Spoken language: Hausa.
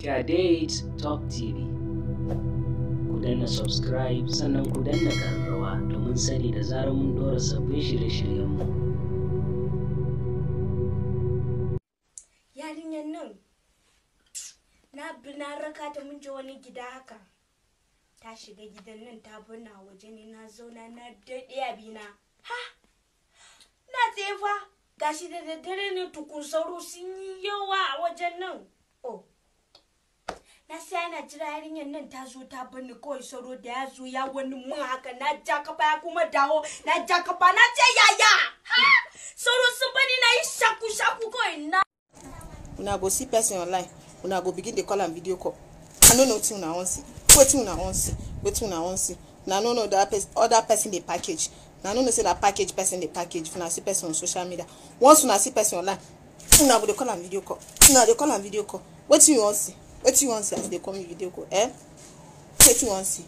Kadate Top TV. Ku danna subscribe sannan ku danna ƙararrawa domin sani da zarar mun ɗora sabbin shirye-shiryenmu. Yarinyar nan na raka ta mun je wani gida haka. Ta shiga gidan nan ta bana waje ne, na zauna na daɗe abina. Ha! Na tsefa gashi da daddare ne, tukun sauro sun yi yawa a wajen nan. Oh, na sai ana jira yarinyar nan ta zo ta bani, kawai sauro da ya zo ya wani mun haka, na ja kafa ya kuma dawo, na ja kafa na ce yaya. Ha! Sauro sun bani na yi shaku kawai na. Una go see person online, una go begin dey call am video call. I no know wetin una wan see. Wetin una wan see? Wetin una wan see? Na no know that other person dey package. Na no know say that package person dey package. If una see person on social media, once una see person online, una go dey call am video call. Una dey call am video call. Wetin you wan see? Wetin you wan see as dey call me video call? Wetin you wan see?